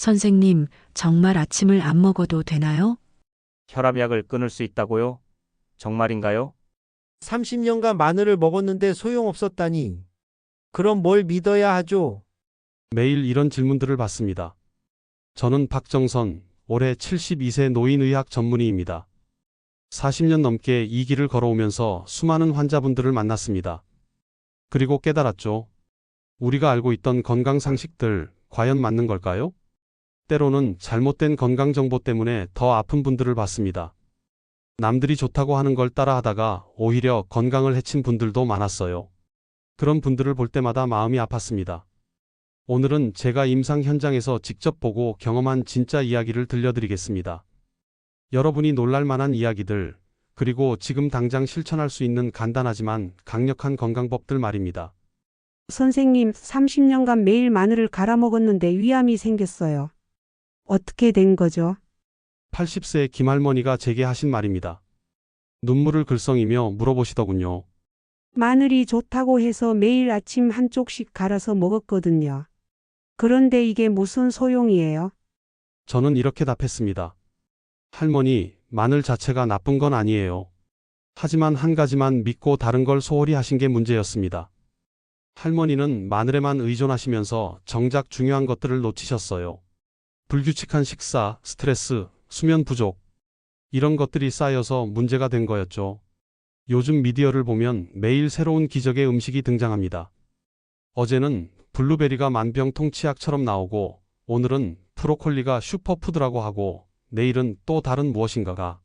선생님, 정말 아침을 안 먹어도 되나요? 혈압약을 끊을 수 있다고요? 정말인가요? 30년간 마늘을 먹었는데 소용없었다니. 그럼 뭘 믿어야 하죠? 매일 이런 질문들을 받습니다. 저는 박정선, 올해 72세 노인의학 전문의입니다. 40년 넘게 이 길을 걸어오면서 수많은 환자분들을 만났습니다. 그리고 깨달았죠. 우리가 알고 있던 건강 상식들, 과연 맞는 걸까요? 때로는 잘못된 건강 정보 때문에 더 아픈 분들을 봤습니다. 남들이 좋다고 하는 걸 따라하다가 오히려 건강을 해친 분들도 많았어요. 그런 분들을 볼 때마다 마음이 아팠습니다. 오늘은 제가 임상 현장에서 직접 보고 경험한 진짜 이야기를 들려드리겠습니다. 여러분이 놀랄 만한 이야기들, 그리고 지금 당장 실천할 수 있는 간단하지만 강력한 건강법들 말입니다. 선생님, 30년간 매일 마늘을 갈아 먹었는데 위암이 생겼어요. 어떻게 된 거죠? 80세 김할머니가 제게 하신 말입니다. 눈물을 글썽이며 물어보시더군요. 마늘이 좋다고 해서 매일 아침 한 쪽씩 갈아서 먹었거든요. 그런데 이게 무슨 소용이에요? 저는 이렇게 답했습니다. 할머니, 마늘 자체가 나쁜 건 아니에요. 하지만 한 가지만 믿고 다른 걸 소홀히 하신 게 문제였습니다. 할머니는 마늘에만 의존하시면서 정작 중요한 것들을 놓치셨어요. 불규칙한 식사, 스트레스, 수면 부족, 이런 것들이 쌓여서 문제가 된 거였죠. 요즘 미디어를 보면 매일 새로운 기적의 음식이 등장합니다. 어제는 블루베리가 만병통치약처럼 나오고, 오늘은 브로콜리가 슈퍼푸드라고 하고, 내일은 또 다른 무엇인가가.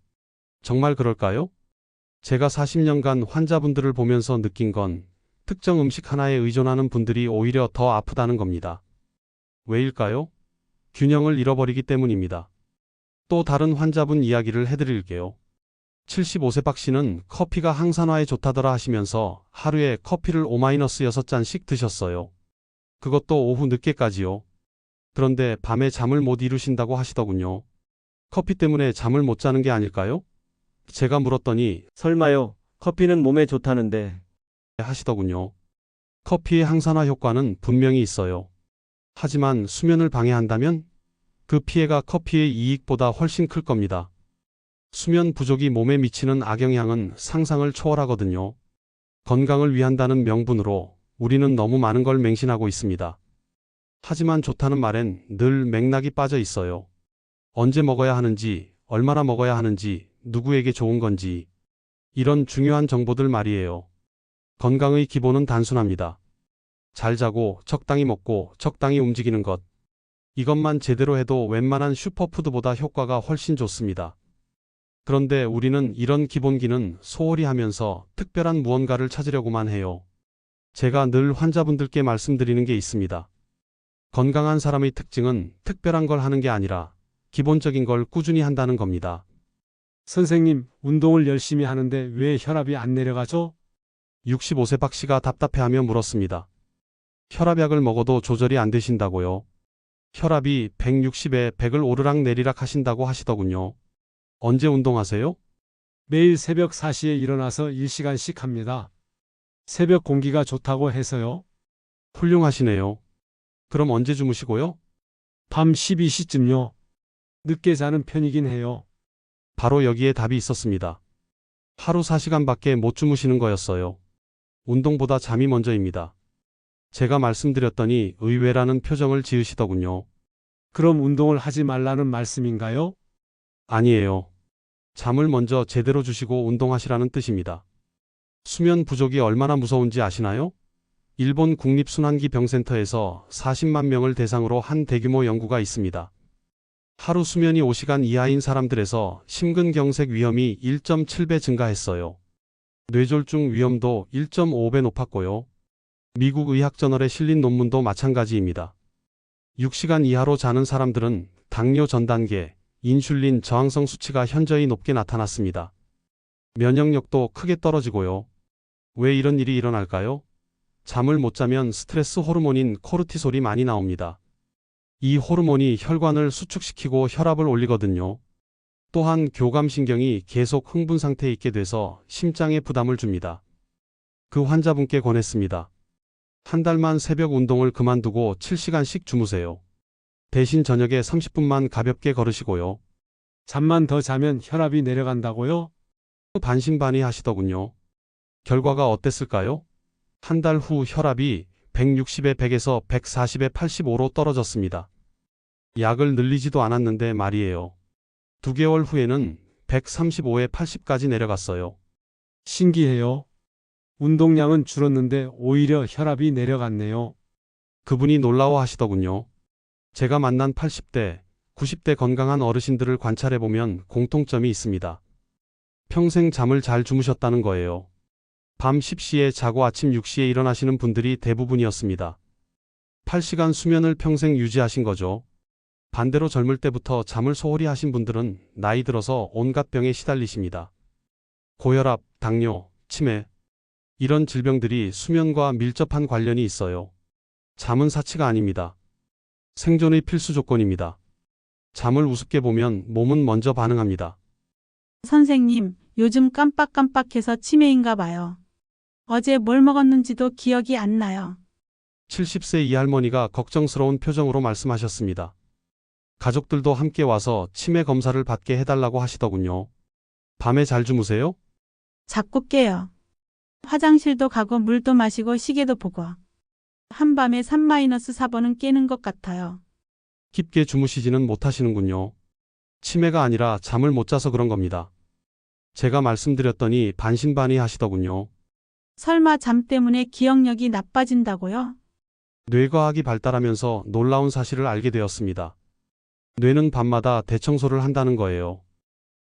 정말 그럴까요? 제가 40년간 환자분들을 보면서 느낀 건 특정 음식 하나에 의존하는 분들이 오히려 더 아프다는 겁니다. 왜일까요? 균형을 잃어버리기 때문입니다. 또 다른 환자분 이야기를 해드릴게요. 75세 박 씨는 커피가 항산화에 좋다더라 하시면서 하루에 커피를 O-6잔씩 드셨어요. 그것도 오후 늦게까지요. 그런데 밤에 잠을 못 이루신다고 하시더군요. 커피 때문에 잠을 못 자는 게 아닐까요? 제가 물었더니 설마요. 커피는 몸에 좋다는데. 하시더군요. 커피의 항산화 효과는 분명히 있어요. 하지만 수면을 방해한다면 그 피해가 커피의 이익보다 훨씬 클 겁니다. 수면 부족이 몸에 미치는 악영향은 상상을 초월하거든요. 건강을 위한다는 명분으로 우리는 너무 많은 걸 맹신하고 있습니다. 하지만 좋다는 말엔 늘 맥락이 빠져 있어요. 언제 먹어야 하는지, 얼마나 먹어야 하는지, 누구에게 좋은 건지, 이런 중요한 정보들 말이에요. 건강의 기본은 단순합니다. 잘 자고, 적당히 먹고, 적당히 움직이는 것. 이것만 제대로 해도 웬만한 슈퍼푸드보다 효과가 훨씬 좋습니다. 그런데 우리는 이런 기본기는 소홀히 하면서 특별한 무언가를 찾으려고만 해요. 제가 늘 환자분들께 말씀드리는 게 있습니다. 건강한 사람의 특징은 특별한 걸 하는 게 아니라 기본적인 걸 꾸준히 한다는 겁니다. 선생님, 운동을 열심히 하는데 왜 혈압이 안 내려가죠? 65세 박 씨가 답답해하며 물었습니다. 혈압약을 먹어도 조절이 안 되신다고요? 혈압이 160에 100을 오르락내리락 하신다고 하시더군요. 언제 운동하세요? 매일 새벽 4시에 일어나서 1시간씩 합니다. 새벽 공기가 좋다고 해서요. 훌륭하시네요. 그럼 언제 주무시고요? 밤 12시쯤요. 늦게 자는 편이긴 해요. 바로 여기에 답이 있었습니다. 하루 4시간밖에 못 주무시는 거였어요. 운동보다 잠이 먼저입니다. 제가 말씀드렸더니 의외라는 표정을 지으시더군요. 그럼 운동을 하지 말라는 말씀인가요? 아니에요. 잠을 먼저 제대로 주시고 운동하시라는 뜻입니다. 수면 부족이 얼마나 무서운지 아시나요? 일본 국립순환기병센터에서 40만 명을 대상으로 한 대규모 연구가 있습니다. 하루 수면이 5시간 이하인 사람들에서 심근경색 위험이 1.7배 증가했어요. 뇌졸중 위험도 1.5배 높았고요. 미국 의학저널에 실린 논문도 마찬가지입니다. 6시간 이하로 자는 사람들은 당뇨 전 단계, 인슐린 저항성 수치가 현저히 높게 나타났습니다. 면역력도 크게 떨어지고요. 왜 이런 일이 일어날까요? 잠을 못 자면 스트레스 호르몬인 코르티솔이 많이 나옵니다. 이 호르몬이 혈관을 수축시키고 혈압을 올리거든요. 또한 교감신경이 계속 흥분 상태에 있게 돼서 심장에 부담을 줍니다. 그 환자분께 권했습니다. 한 달만 새벽 운동을 그만두고 7시간씩 주무세요. 대신 저녁에 30분만 가볍게 걸으시고요. 잠만 더 자면 혈압이 내려간다고요? 반신반의 하시더군요. 결과가 어땠을까요? 한 달 후 혈압이 160에 100에서 140에 85로 떨어졌습니다. 약을 늘리지도 않았는데 말이에요. 2개월 후에는 135에 80까지 내려갔어요. 신기해요. 운동량은 줄었는데 오히려 혈압이 내려갔네요. 그분이 놀라워 하시더군요. 제가 만난 80대, 90대 건강한 어르신들을 관찰해보면 공통점이 있습니다. 평생 잠을 잘 주무셨다는 거예요. 밤 10시에 자고 아침 6시에 일어나시는 분들이 대부분이었습니다. 8시간 수면을 평생 유지하신 거죠. 반대로 젊을 때부터 잠을 소홀히 하신 분들은 나이 들어서 온갖 병에 시달리십니다. 고혈압, 당뇨, 치매, 이런 질병들이 수면과 밀접한 관련이 있어요. 잠은 사치가 아닙니다. 생존의 필수 조건입니다. 잠을 우습게 보면 몸은 먼저 반응합니다. 선생님, 요즘 깜빡깜빡해서 치매인가 봐요. 어제 뭘 먹었는지도 기억이 안 나요. 70세 이 할머니가 걱정스러운 표정으로 말씀하셨습니다. 가족들도 함께 와서 치매 검사를 받게 해달라고 하시더군요. 밤에 잘 주무세요? 자꾸 깨요. 화장실도 가고 물도 마시고 시계도 보고. 한밤에 3-4번은 깨는 것 같아요. 깊게 주무시지는 못하시는군요. 치매가 아니라 잠을 못 자서 그런 겁니다. 제가 말씀드렸더니 반신반의 하시더군요. 설마 잠 때문에 기억력이 나빠진다고요? 뇌과학이 발달하면서 놀라운 사실을 알게 되었습니다. 뇌는 밤마다 대청소를 한다는 거예요.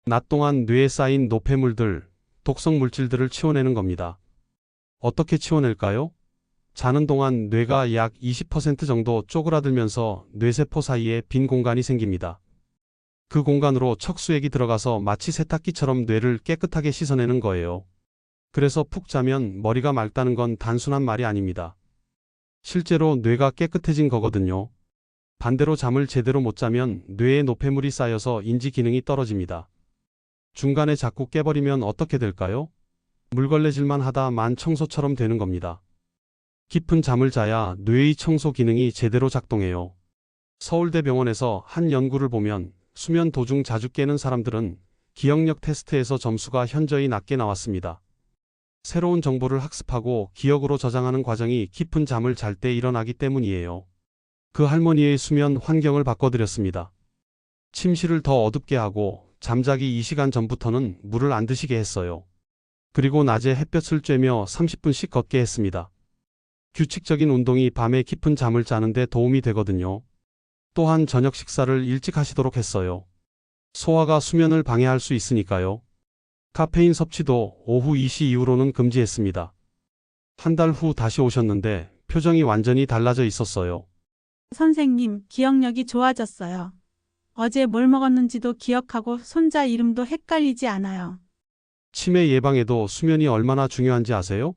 낮 동안 뇌에 쌓인 노폐물들, 독성 물질들을 치워내는 겁니다. 어떻게 치워낼까요? 자는 동안 뇌가 약 20% 정도 쪼그라들면서 뇌세포 사이에 빈 공간이 생깁니다. 그 공간으로 척수액이 들어가서 마치 세탁기처럼 뇌를 깨끗하게 씻어내는 거예요. 그래서 푹 자면 머리가 맑다는 건 단순한 말이 아닙니다. 실제로 뇌가 깨끗해진 거거든요. 반대로 잠을 제대로 못 자면 뇌에 노폐물이 쌓여서 인지 기능이 떨어집니다. 중간에 자꾸 깨버리면 어떻게 될까요? 물걸레질만 하다 만 청소처럼 되는 겁니다. 깊은 잠을 자야 뇌의 청소 기능이 제대로 작동해요. 서울대병원에서 한 연구를 보면 수면 도중 자주 깨는 사람들은 기억력 테스트에서 점수가 현저히 낮게 나왔습니다. 새로운 정보를 학습하고 기억으로 저장하는 과정이 깊은 잠을 잘 때 일어나기 때문이에요. 그 할머니의 수면 환경을 바꿔드렸습니다. 침실을 더 어둡게 하고 잠자기 2시간 전부터는 물을 안 드시게 했어요. 그리고 낮에 햇볕을 쬐며 30분씩 걷게 했습니다. 규칙적인 운동이 밤에 깊은 잠을 자는 데 도움이 되거든요. 또한 저녁 식사를 일찍 하시도록 했어요. 소화가 수면을 방해할 수 있으니까요. 카페인 섭취도 오후 2시 이후로는 금지했습니다. 한 달 후 다시 오셨는데 표정이 완전히 달라져 있었어요. 선생님, 기억력이 좋아졌어요. 어제 뭘 먹었는지도 기억하고 손자 이름도 헷갈리지 않아요. 치매 예방에도 수면이 얼마나 중요한지 아세요?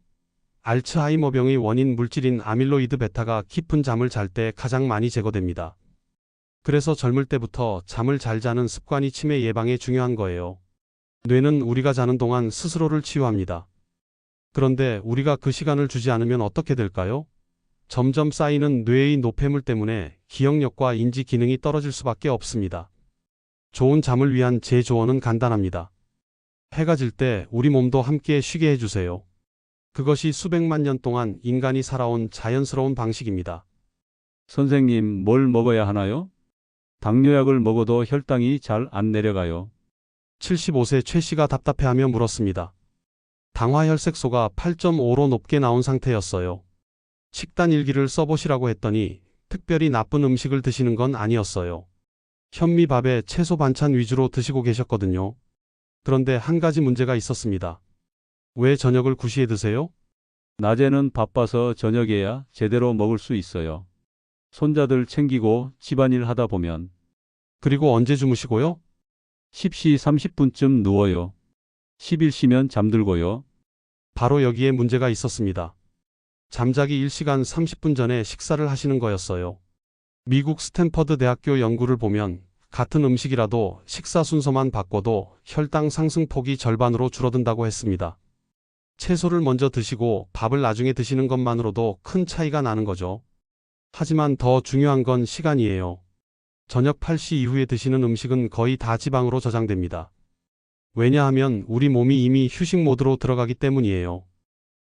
알츠하이머병의 원인 물질인 아밀로이드 베타가 깊은 잠을 잘 때 가장 많이 제거됩니다. 그래서 젊을 때부터 잠을 잘 자는 습관이 치매 예방에 중요한 거예요. 뇌는 우리가 자는 동안 스스로를 치유합니다. 그런데 우리가 그 시간을 주지 않으면 어떻게 될까요? 점점 쌓이는 뇌의 노폐물 때문에 기억력과 인지 기능이 떨어질 수밖에 없습니다. 좋은 잠을 위한 제 조언은 간단합니다. 해가 질 때 우리 몸도 함께 쉬게 해주세요. 그것이 수백만 년 동안 인간이 살아온 자연스러운 방식입니다. 선생님, 뭘 먹어야 하나요? 당뇨약을 먹어도 혈당이 잘 안 내려가요. 75세 최 씨가 답답해하며 물었습니다. 당화혈색소가 8.5로 높게 나온 상태였어요. 식단 일기를 써보시라고 했더니 특별히 나쁜 음식을 드시는 건 아니었어요. 현미밥에 채소 반찬 위주로 드시고 계셨거든요. 그런데 한 가지 문제가 있었습니다. 왜 저녁을 9시에 드세요? 낮에는 바빠서 저녁에야 제대로 먹을 수 있어요. 손자들 챙기고 집안일 하다 보면 그리고 언제 주무시고요? 10시 30분쯤 누워요. 11시면 잠들고요. 바로 여기에 문제가 있었습니다. 잠자기 1시간 30분 전에 식사를 하시는 거였어요. 미국 스탠퍼드 대학교 연구를 보면 같은 음식이라도 식사 순서만 바꿔도 혈당 상승 폭이 절반으로 줄어든다고 했습니다. 채소를 먼저 드시고 밥을 나중에 드시는 것만으로도 큰 차이가 나는 거죠. 하지만 더 중요한 건 시간이에요. 저녁 8시 이후에 드시는 음식은 거의 다 지방으로 저장됩니다. 왜냐하면 우리 몸이 이미 휴식 모드로 들어가기 때문이에요.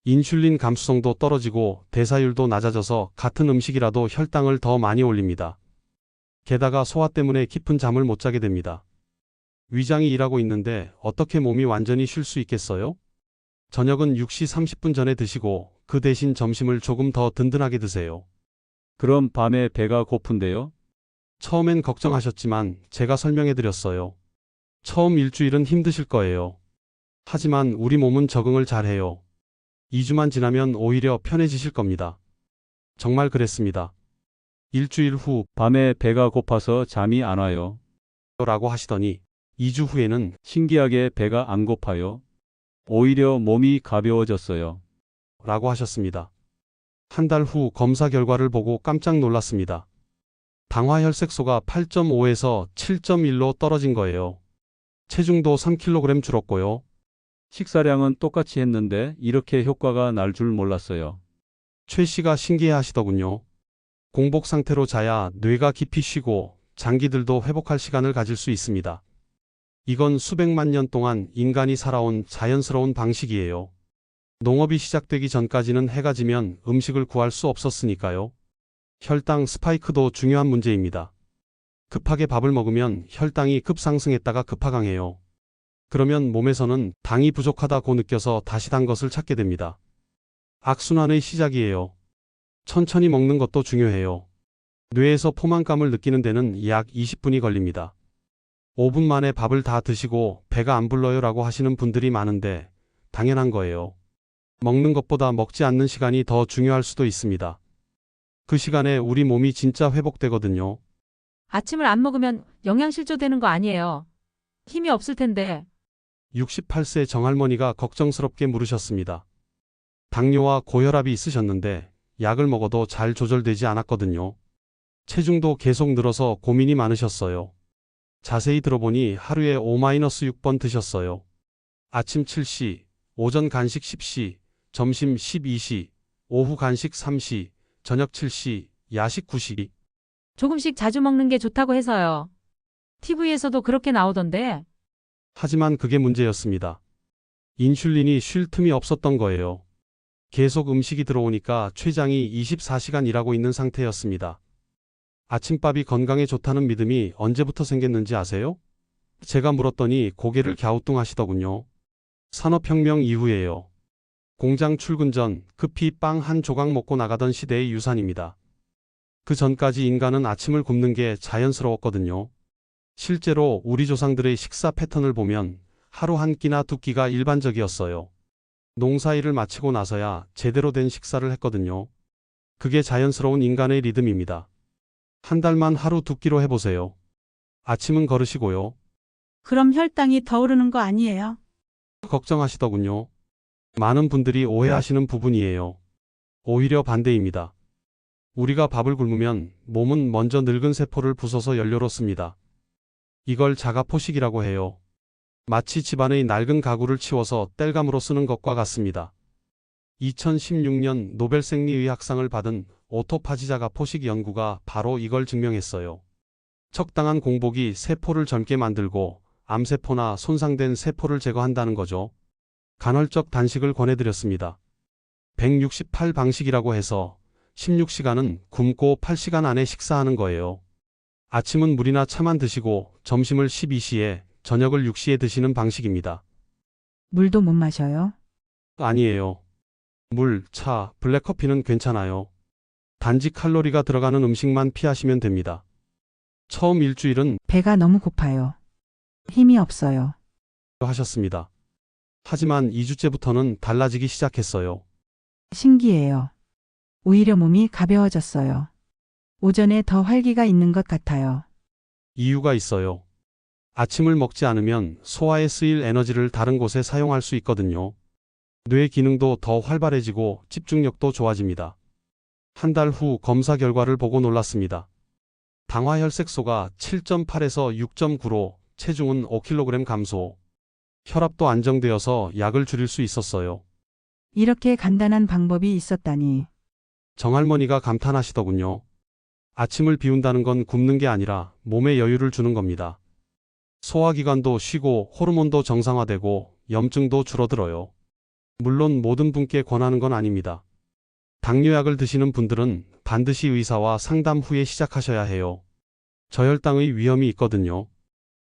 인슐린 감수성도 떨어지고 대사율도 낮아져서 같은 음식이라도 혈당을 더 많이 올립니다. 게다가 소화 때문에 깊은 잠을 못 자게 됩니다. 위장이 일하고 있는데 어떻게 몸이 완전히 쉴 수 있겠어요? 저녁은 6시 30분 전에 드시고 그 대신 점심을 조금 더 든든하게 드세요. 그럼 밤에 배가 고픈데요? 처음엔 걱정하셨지만 제가 설명해 드렸어요. 처음 일주일은 힘드실 거예요. 하지만 우리 몸은 적응을 잘해요. 2주만 지나면 오히려 편해지실 겁니다. 정말 그랬습니다. 일주일 후 밤에 배가 고파서 잠이 안 와요. 라고 하시더니 2주 후에는 신기하게 배가 안 고파요. 오히려 몸이 가벼워졌어요. 라고 하셨습니다. 한 달 후 검사 결과를 보고 깜짝 놀랐습니다. 당화혈색소가 8.5에서 7.1로 떨어진 거예요. 체중도 3kg 줄었고요. 식사량은 똑같이 했는데 이렇게 효과가 날 줄 몰랐어요. 최 씨가 신기해 하시더군요. 공복 상태로 자야 뇌가 깊이 쉬고 장기들도 회복할 시간을 가질 수 있습니다. 이건 수백만 년 동안 인간이 살아온 자연스러운 방식이에요. 농업이 시작되기 전까지는 해가 지면 음식을 구할 수 없었으니까요. 혈당 스파이크도 중요한 문제입니다. 급하게 밥을 먹으면 혈당이 급상승했다가 급하강해요. 그러면 몸에서는 당이 부족하다고 느껴서 다시 단 것을 찾게 됩니다. 악순환의 시작이에요. 천천히 먹는 것도 중요해요. 뇌에서 포만감을 느끼는 데는 약 20분이 걸립니다. 5분 만에 밥을 다 드시고 배가 안 불러요 라고 하시는 분들이 많은데 당연한 거예요. 먹는 것보다 먹지 않는 시간이 더 중요할 수도 있습니다. 그 시간에 우리 몸이 진짜 회복되거든요. 아침을 안 먹으면 영양실조 되는 거 아니에요? 힘이 없을 텐데. 68세 정할머니가 걱정스럽게 물으셨습니다. 당뇨와 고혈압이 있으셨는데 약을 먹어도 잘 조절되지 않았거든요. 체중도 계속 늘어서 고민이 많으셨어요. 자세히 들어보니 하루에 5-6번 드셨어요. 아침 7시, 오전 간식 10시, 점심 12시, 오후 간식 3시, 저녁 7시, 야식 9시. 조금씩 자주 먹는 게 좋다고 해서요. TV에서도 그렇게 나오던데. 하지만 그게 문제였습니다. 인슐린이 쉴 틈이 없었던 거예요. 계속 음식이 들어오니까 췌장이 24시간 일하고 있는 상태였습니다. 아침밥이 건강에 좋다는 믿음이 언제부터 생겼는지 아세요? 제가 물었더니 고개를 갸우뚱하시더군요. 산업혁명 이후에요. 공장 출근 전 급히 빵 한 조각 먹고 나가던 시대의 유산입니다. 그 전까지 인간은 아침을 굶는 게 자연스러웠거든요. 실제로 우리 조상들의 식사 패턴을 보면 하루 한 끼나 두 끼가 일반적이었어요. 농사일을 마치고 나서야 제대로 된 식사를 했거든요. 그게 자연스러운 인간의 리듬입니다. 한 달만 하루 두 끼로 해보세요. 아침은 거르시고요. 그럼 혈당이 더 오르는 거 아니에요? 걱정하시더군요. 많은 분들이 오해하시는 부분이에요. 오히려 반대입니다. 우리가 밥을 굶으면 몸은 먼저 늙은 세포를 부숴서 연료로 씁니다. 이걸 자가포식이라고 해요. 마치 집안의 낡은 가구를 치워서 땔감으로 쓰는 것과 같습니다. 2016년 노벨 생리의학상을 받은 오토파지 자가포식 연구가 바로 이걸 증명했어요. 적당한 공복이 세포를 젊게 만들고 암세포나 손상된 세포를 제거한다는 거죠. 간헐적 단식을 권해드렸습니다. 168 방식이라고 해서 16시간은 굶고 8시간 안에 식사하는 거예요. 아침은 물이나 차만 드시고 점심을 12시에 저녁을 6시에 드시는 방식입니다. 물도 못 마셔요? 아니에요. 물, 차, 블랙커피는 괜찮아요. 단지 칼로리가 들어가는 음식만 피하시면 됩니다. 처음 일주일은 배가 너무 고파요. 힘이 없어요. 하셨습니다. 하지만 2주째부터는 달라지기 시작했어요. 신기해요. 오히려 몸이 가벼워졌어요. 오전에 더 활기가 있는 것 같아요. 이유가 있어요. 아침을 먹지 않으면 소화에 쓰일 에너지를 다른 곳에 사용할 수 있거든요. 뇌 기능도 더 활발해지고 집중력도 좋아집니다. 한 달 후 검사 결과를 보고 놀랐습니다. 당화혈색소가 7.8에서 6.9로 체중은 5kg 감소. 혈압도 안정되어서 약을 줄일 수 있었어요. 이렇게 간단한 방법이 있었다니. 정할머니가 감탄하시더군요. 아침을 비운다는 건 굶는 게 아니라 몸에 여유를 주는 겁니다. 소화기관도 쉬고 호르몬도 정상화되고 염증도 줄어들어요. 물론 모든 분께 권하는 건 아닙니다. 당뇨약을 드시는 분들은 반드시 의사와 상담 후에 시작하셔야 해요. 저혈당의 위험이 있거든요.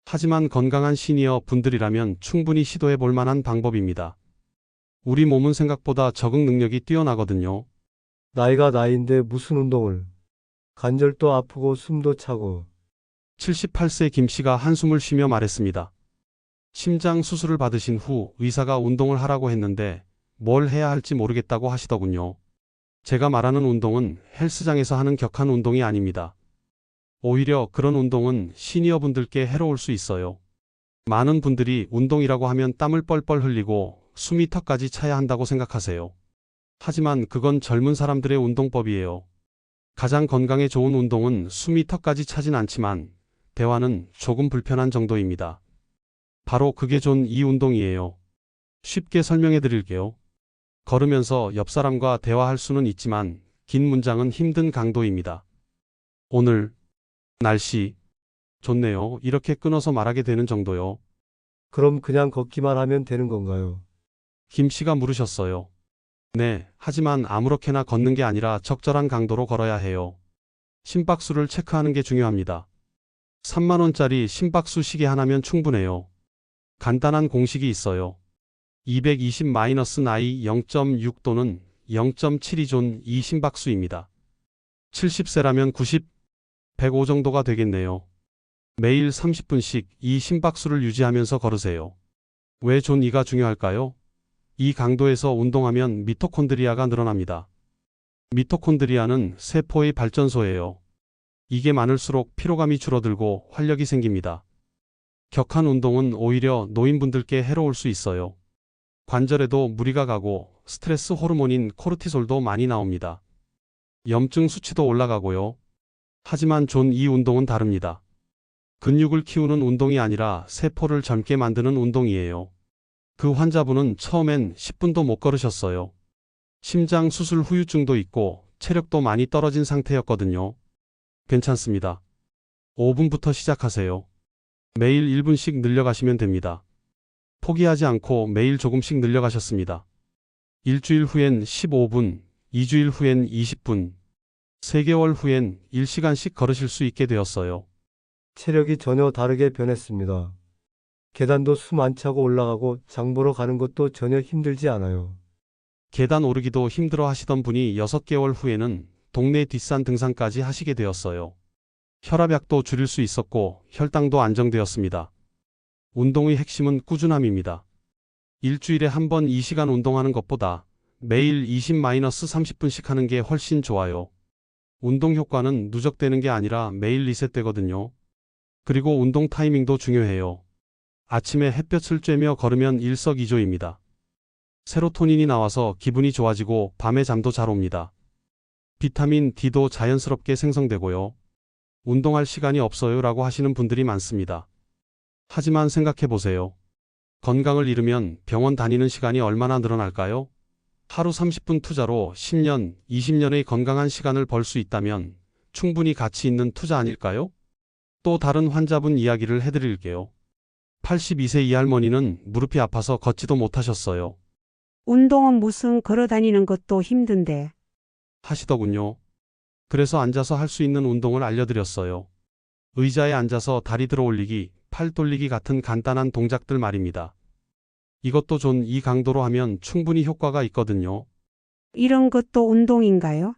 하지만 건강한 시니어 분들이라면 충분히 시도해 볼 만한 방법입니다. 우리 몸은 생각보다 적응 능력이 뛰어나거든요. 나이가 나이인데 무슨 운동을. 관절도 아프고 숨도 차고. 78세 김 씨가 한숨을 쉬며 말했습니다. 심장 수술을 받으신 후 의사가 운동을 하라고 했는데 뭘 해야 할지 모르겠다고 하시더군요. 제가 말하는 운동은 헬스장에서 하는 격한 운동이 아닙니다. 오히려 그런 운동은 시니어분들께 해로울 수 있어요. 많은 분들이 운동이라고 하면 땀을 뻘뻘 흘리고 숨이 턱까지 차야 한다고 생각하세요. 하지만 그건 젊은 사람들의 운동법이에요. 가장 건강에 좋은 운동은 숨이 턱까지 차진 않지만 대화는 조금 불편한 정도입니다. 바로 그게 존 이 운동이에요. 쉽게 설명해 드릴게요. 걸으면서 옆 사람과 대화할 수는 있지만 긴 문장은 힘든 강도입니다. 오늘 날씨 좋네요. 이렇게 끊어서 말하게 되는 정도요. 그럼 그냥 걷기만 하면 되는 건가요? 김 씨가 물으셨어요. 네, 하지만 아무렇게나 걷는 게 아니라 적절한 강도로 걸어야 해요. 심박수를 체크하는 게 중요합니다. 3만 원짜리 심박수 시계 하나면 충분해요. 간단한 공식이 있어요. 220-나이 0.6 또는 0.72 존 이 심박수입니다. 70세라면 90, 105 정도가 되겠네요. 매일 30분씩 이 심박수를 유지하면서 걸으세요. 왜 존 2가 중요할까요? 이 강도에서 운동하면 미토콘드리아가 늘어납니다. 미토콘드리아는 세포의 발전소예요. 이게 많을수록 피로감이 줄어들고 활력이 생깁니다. 격한 운동은 오히려 노인분들께 해로울 수 있어요. 관절에도 무리가 가고 스트레스 호르몬인 코르티솔도 많이 나옵니다. 염증 수치도 올라가고요. 하지만 존 이 운동은 다릅니다. 근육을 키우는 운동이 아니라 세포를 젊게 만드는 운동이에요. 그 환자분은 처음엔 10분도 못 걸으셨어요. 심장 수술 후유증도 있고 체력도 많이 떨어진 상태였거든요. 괜찮습니다. 5분부터 시작하세요. 매일 1분씩 늘려가시면 됩니다. 포기하지 않고 매일 조금씩 늘려가셨습니다. 일주일 후엔 15분, 2주일 후엔 20분, 3개월 후엔 1시간씩 걸으실 수 있게 되었어요. 체력이 전혀 다르게 변했습니다. 계단도 숨 안 차고 올라가고 장 보러 가는 것도 전혀 힘들지 않아요. 계단 오르기도 힘들어 하시던 분이 6개월 후에는 동네 뒷산 등산까지 하시게 되었어요. 혈압약도 줄일 수 있었고 혈당도 안정되었습니다. 운동의 핵심은 꾸준함입니다. 일주일에 한 번 2시간 운동하는 것보다 매일 20-30분씩 하는 게 훨씬 좋아요. 운동 효과는 누적되는 게 아니라 매일 리셋되거든요. 그리고 운동 타이밍도 중요해요. 아침에 햇볕을 쬐며 걸으면 일석이조입니다. 세로토닌이 나와서 기분이 좋아지고 밤에 잠도 잘 옵니다. 비타민 D도 자연스럽게 생성되고요. 운동할 시간이 없어요 라고 하시는 분들이 많습니다. 하지만 생각해 보세요. 건강을 잃으면 병원 다니는 시간이 얼마나 늘어날까요? 하루 30분 투자로 10년, 20년의 건강한 시간을 벌 수 있다면 충분히 가치 있는 투자 아닐까요? 또 다른 환자분 이야기를 해드릴게요. 82세 이 할머니는 무릎이 아파서 걷지도 못하셨어요. 운동은 무슨 걸어 다니는 것도 힘든데. 하시더군요. 그래서 앉아서 할 수 있는 운동을 알려드렸어요. 의자에 앉아서 다리 들어 올리기, 팔 돌리기 같은 간단한 동작들 말입니다. 이것도 존 이 강도로 하면 충분히 효과가 있거든요. 이런 것도 운동인가요?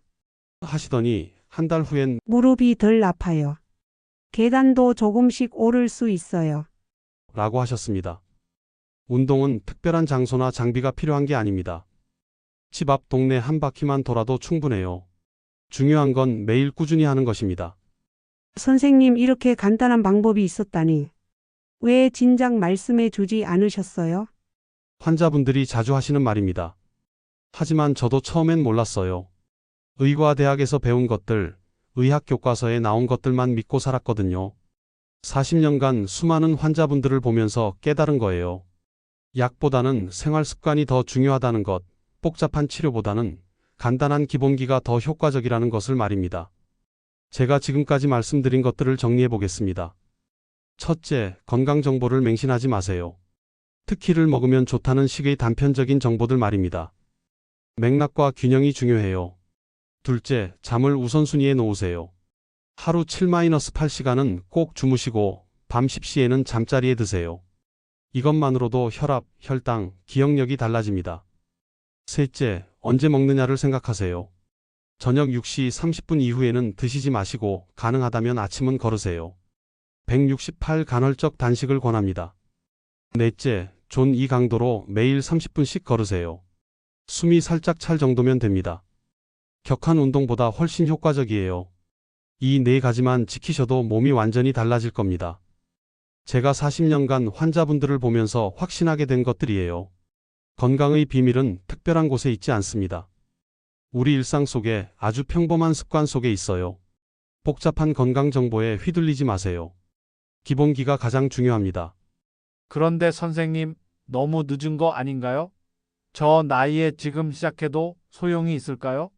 하시더니 한 달 후엔 무릎이 덜 아파요. 계단도 조금씩 오를 수 있어요. 라고 하셨습니다. 운동은 특별한 장소나 장비가 필요한 게 아닙니다. 집 앞 동네 한 바퀴만 돌아도 충분해요. 중요한 건 매일 꾸준히 하는 것입니다. 선생님, 이렇게 간단한 방법이 있었다니. 왜 진작 말씀해 주지 않으셨어요? 환자분들이 자주 하시는 말입니다. 하지만 저도 처음엔 몰랐어요. 의과대학에서 배운 것들, 의학 교과서에 나온 것들만 믿고 살았거든요. 40년간 수많은 환자분들을 보면서 깨달은 거예요. 약보다는 생활 습관이 더 중요하다는 것, 복잡한 치료보다는 간단한 기본기가 더 효과적이라는 것을 말입니다. 제가 지금까지 말씀드린 것들을 정리해 보겠습니다. 첫째, 건강 정보를 맹신하지 마세요. 특히를 먹으면 좋다는 식의 단편적인 정보들 말입니다. 맥락과 균형이 중요해요. 둘째, 잠을 우선순위에 놓으세요. 하루 7-8시간은 꼭 주무시고 밤 10시에는 잠자리에 드세요. 이것만으로도 혈압, 혈당, 기억력이 달라집니다. 셋째, 언제 먹느냐를 생각하세요. 저녁 6시 30분 이후에는 드시지 마시고 가능하다면 아침은 거르세요. 168 간헐적 단식을 권합니다. 넷째, 존 2 강도로 매일 30분씩 걸으세요. 숨이 살짝 찰 정도면 됩니다. 격한 운동보다 훨씬 효과적이에요. 이 네 가지만 지키셔도 몸이 완전히 달라질 겁니다. 제가 40년간 환자분들을 보면서 확신하게 된 것들이에요. 건강의 비밀은 특별한 곳에 있지 않습니다. 우리 일상 속에 아주 평범한 습관 속에 있어요. 복잡한 건강 정보에 휘둘리지 마세요. 기본기가 가장 중요합니다. 그런데 선생님, 너무 늦은 거 아닌가요? 저 나이에 지금 시작해도 소용이 있을까요?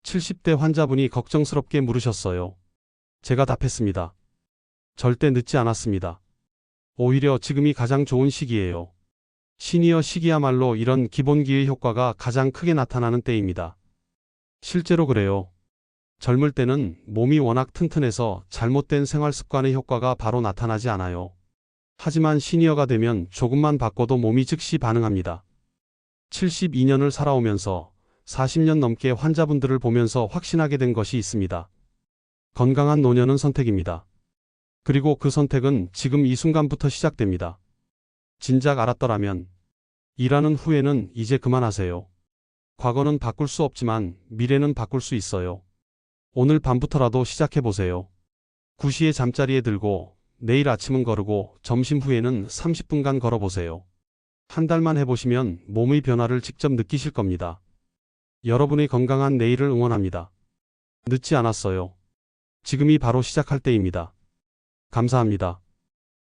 70대 환자분이 걱정스럽게 물으셨어요. 제가 답했습니다. 절대 늦지 않았습니다. 오히려 지금이 가장 좋은 시기예요. 시니어 시기야말로 이런 기본기의 효과가 가장 크게 나타나는 때입니다. 실제로 그래요. 젊을 때는 몸이 워낙 튼튼해서 잘못된 생활 습관의 효과가 바로 나타나지 않아요. 하지만 시니어가 되면 조금만 바꿔도 몸이 즉시 반응합니다. 72년을 살아오면서 40년 넘게 환자분들을 보면서 확신하게 된 것이 있습니다. 건강한 노년은 선택입니다. 그리고 그 선택은 지금 이 순간부터 시작됩니다. 진작 알았더라면 일하는 후에는 이제 그만하세요. 과거는 바꿀 수 없지만 미래는 바꿀 수 있어요. 오늘 밤부터라도 시작해보세요. 9시에 잠자리에 들고 내일 아침은 거르고 점심 후에는 30분간 걸어보세요. 한 달만 해보시면 몸의 변화를 직접 느끼실 겁니다. 여러분의 건강한 내일을 응원합니다. 늦지 않았어요. 지금이 바로 시작할 때입니다. 감사합니다.